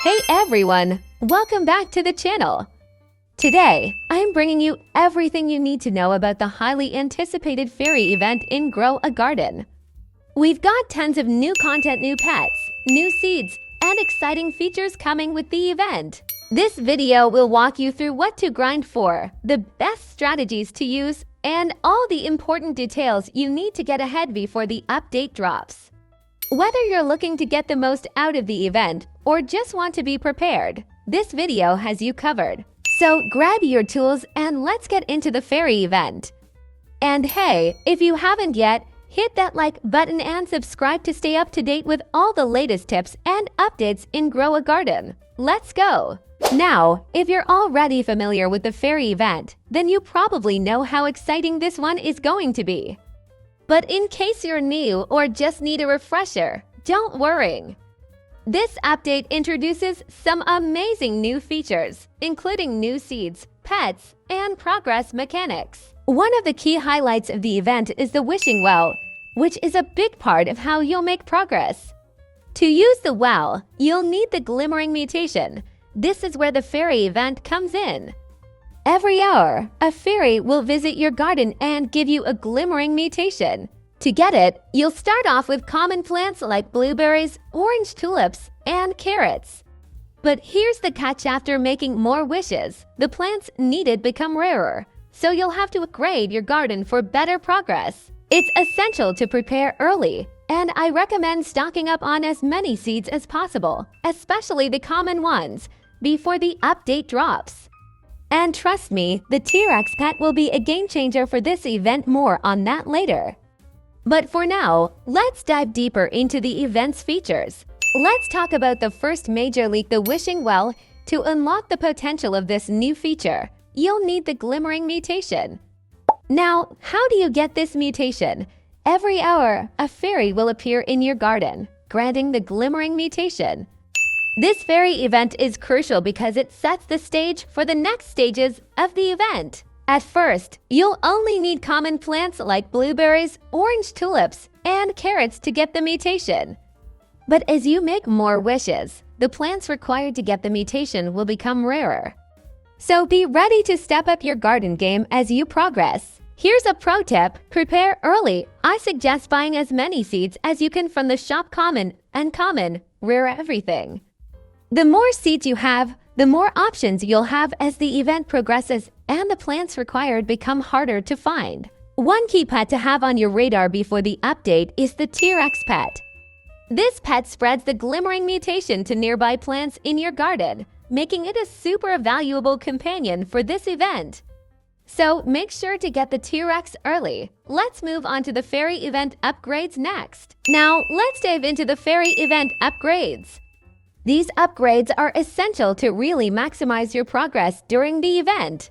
Hey everyone! Welcome back to the channel! Today, I'm bringing you everything you need to know about the highly anticipated fairy event in Grow a Garden. We've got tons of new content, new pets, new seeds, and exciting features coming with the event. This video will walk you through what to grind for, the best strategies to use, and all the important details you need to get ahead before the update drops. Whether you're looking to get the most out of the event or just want to be prepared, this video has you covered. So grab your tools and let's get into the fairy event. And hey, if you haven't yet, hit that like button and subscribe to stay up to date with all the latest tips and updates in Grow a Garden. Let's go! Now, if you're already familiar with the fairy event, then you probably know how exciting this one is going to be. But in case you're new or just need a refresher, don't worry. This update introduces some amazing new features, including new seeds, pets, and progress mechanics. One of the key highlights of the event is the wishing well, which is a big part of how you'll make progress. To use the well, you'll need the Glimmering Mutation. This is where the fairy event comes in. Every hour, a fairy will visit your garden and give you a Glimmering Mutation. To get it, you'll start off with common plants like blueberries, orange tulips, and carrots. But here's the catch: after making more wishes, the plants needed become rarer, so you'll have to upgrade your garden for better progress. It's essential to prepare early, and I recommend stocking up on as many seeds as possible, especially the common ones, before the update drops. And trust me, the T-Rex pet will be a game changer for this event. More on that later. But for now, let's dive deeper into the event's features. Let's talk about the first major leak, the wishing well. To unlock the potential of this new feature, you'll need the Glimmering Mutation. Now, how do you get this mutation? Every hour, a fairy will appear in your garden, granting the Glimmering Mutation. This fairy event is crucial because it sets the stage for the next stages of the event. At first, you'll only need common plants like blueberries, orange tulips, and carrots to get the mutation. But as you make more wishes, the plants required to get the mutation will become rarer. So be ready to step up your garden game as you progress. Here's a pro tip: prepare early. I suggest buying as many seeds as you can from the shop. Common, uncommon, rare, everything. The more seeds you have, the more options you'll have as the event progresses and the plants required become harder to find. One key pet to have on your radar before the update is the T-Rex pet. This pet spreads the Glimmering Mutation to nearby plants in your garden, making it a super valuable companion for this event. So make sure to get the T-Rex early. Let's move on to the fairy event upgrades next. Now, let's dive into the fairy event upgrades. These upgrades are essential to really maximize your progress during the event.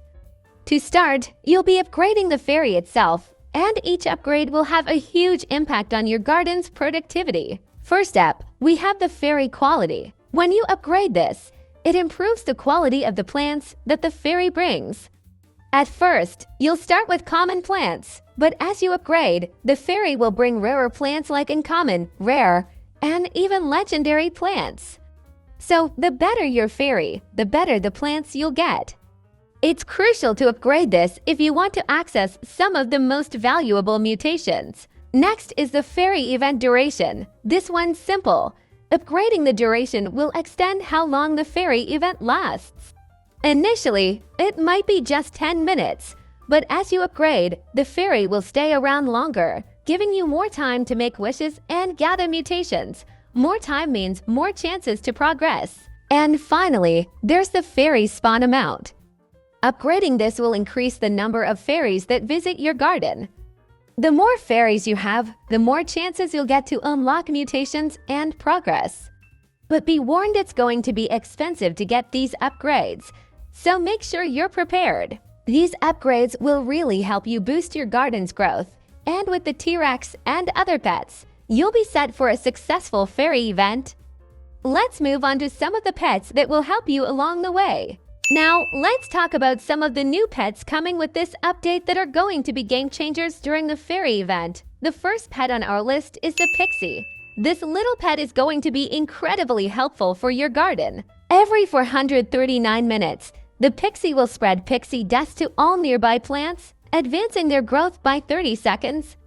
To start, you'll be upgrading the fairy itself, and each upgrade will have a huge impact on your garden's productivity. First up, we have the fairy quality. When you upgrade this, it improves the quality of the plants that the fairy brings. At first, you'll start with common plants, but as you upgrade, the fairy will bring rarer plants like uncommon, rare, and even legendary plants. So the better your fairy, the better the plants you'll get. It's crucial to upgrade this if you want to access some of the most valuable mutations. Next is the fairy event duration. This one's simple. Upgrading the duration will extend how long the fairy event lasts. Initially, it might be just 10 minutes, but as you upgrade, the fairy will stay around longer, giving you more time to make wishes and gather mutations. More time means more chances to progress. And finally, there's the fairy spawn amount. Upgrading this will increase the number of fairies that visit your garden. The more fairies you have, the more chances you'll get to unlock mutations and progress. But be warned, it's going to be expensive to get these upgrades, so make sure you're prepared. These upgrades will really help you boost your garden's growth, and with the T-Rex and other pets, you'll be set for a successful fairy event. Let's move on to some of the pets that will help you along the way. Now, let's talk about some of the new pets coming with this update that are going to be game changers during the fairy event. The first pet on our list is the Pixie. This little pet is going to be incredibly helpful for your garden. Every 439 minutes, the Pixie will spread Pixie dust to all nearby plants, advancing their growth by 30 seconds.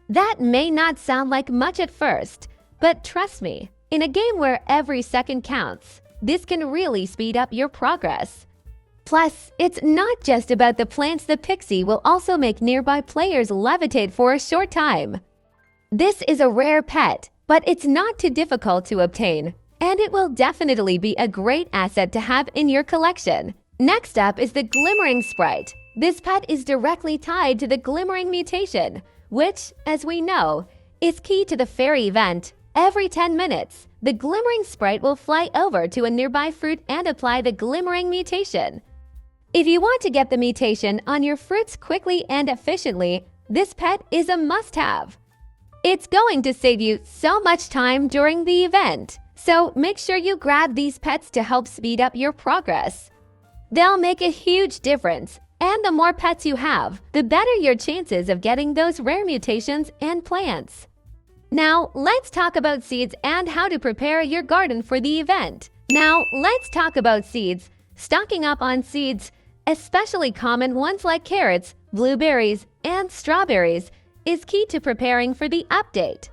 That may not sound like much at first, but trust me, in a game where every second counts, this can really speed up your progress. Plus, it's not just about the plants. The Pixie will also make nearby players levitate for a short time. This is a rare pet, but it's not too difficult to obtain, and it will definitely be a great asset to have in your collection. Next up is the Glimmering Sprite. This pet is directly tied to the Glimmering Mutation, which, as we know, is key to the fairy event. Every 10 minutes, the Glimmering Sprite will fly over to a nearby fruit and apply the Glimmering Mutation. If you want to get the mutation on your fruits quickly and efficiently, this pet is a must-have. It's going to save you so much time during the event, so make sure you grab these pets to help speed up your progress. They'll make a huge difference, and the more pets you have, the better your chances of getting those rare mutations and plants. Now, let's talk about seeds and how to prepare your garden for the event. Stocking up on seeds, especially common ones like carrots, blueberries, and strawberries, is key to preparing for the update.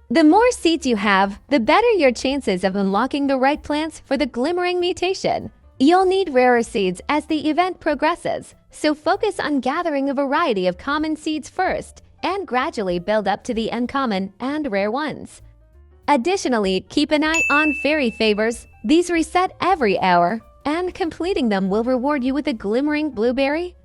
The more seeds you have, the better your chances of unlocking the right plants for the Glimmering Mutation. You'll need rarer seeds as the event progresses, so focus on gathering a variety of common seeds first and gradually build up to the uncommon and rare ones. Additionally, keep an eye on fairy favors. These reset every hour, and completing them will reward you with a glimmering blueberry.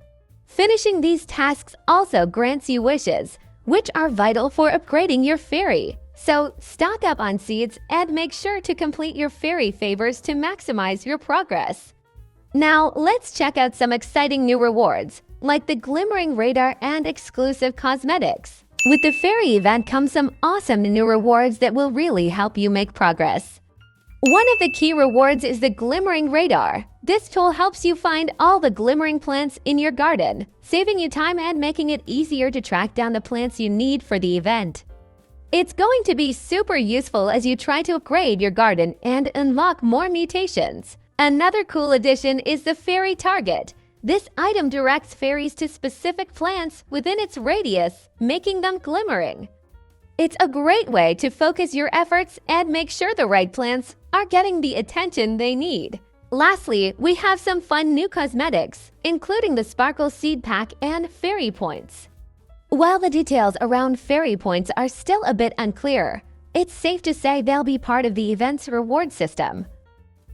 Finishing these tasks also grants you wishes, which are vital for upgrading your fairy. So stock up on seeds and make sure to complete your fairy favors to maximize your progress. Now let's check out some exciting new rewards, like the Glimmering Radar and exclusive cosmetics. With the fairy event comes some awesome new rewards that will really help you make progress. One of the key rewards is the Glimmering Radar. This tool helps you find all the glimmering plants in your garden, saving you time and making it easier to track down the plants you need for the event. It's going to be super useful as you try to upgrade your garden and unlock more mutations. Another cool addition is the Fairy Target. This item directs fairies to specific plants within its radius, making them glimmering. It's a great way to focus your efforts and make sure the right plants are getting the attention they need. Lastly, we have some fun new cosmetics, including the Sparkle Seed Pack and Fairy Points. While the details around Fairy Points are still a bit unclear, it's safe to say they'll be part of the event's reward system.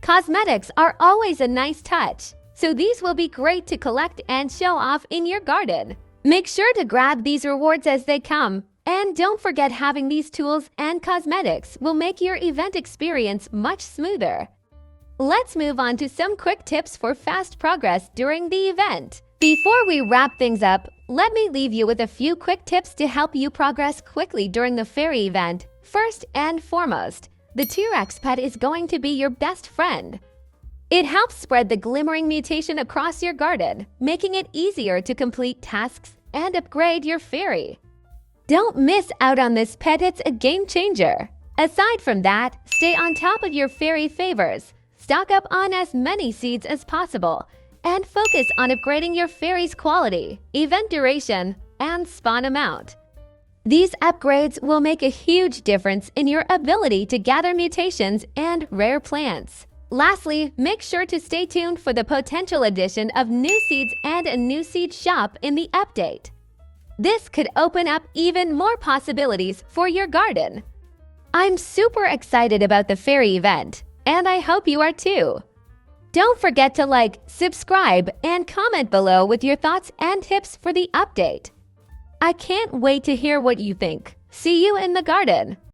Cosmetics are always a nice touch, so these will be great to collect and show off in your garden. Make sure to grab these rewards as they come, and don't forget having these tools and cosmetics will make your event experience much smoother. Let's move on to some quick tips for fast progress during the event. Before we wrap things up, let me leave you with a few quick tips to help you progress quickly during the fairy event. First and foremost, the T-Rex pet is going to be your best friend. It helps spread the Glimmering Mutation across your garden, making it easier to complete tasks and upgrade your fairy. Don't miss out on this pet, it's a game changer. Aside from that, stay on top of your fairy favors. Stock up on as many seeds as possible, and focus on upgrading your fairy's quality, event duration, and spawn amount. These upgrades will make a huge difference in your ability to gather mutations and rare plants. Lastly, make sure to stay tuned for the potential addition of new seeds and a new seed shop in the update. This could open up even more possibilities for your garden. I'm super excited about the fairy event, and I hope you are too. Don't forget to like, subscribe, and comment below with your thoughts and tips for the update. I can't wait to hear what you think. See you in the garden!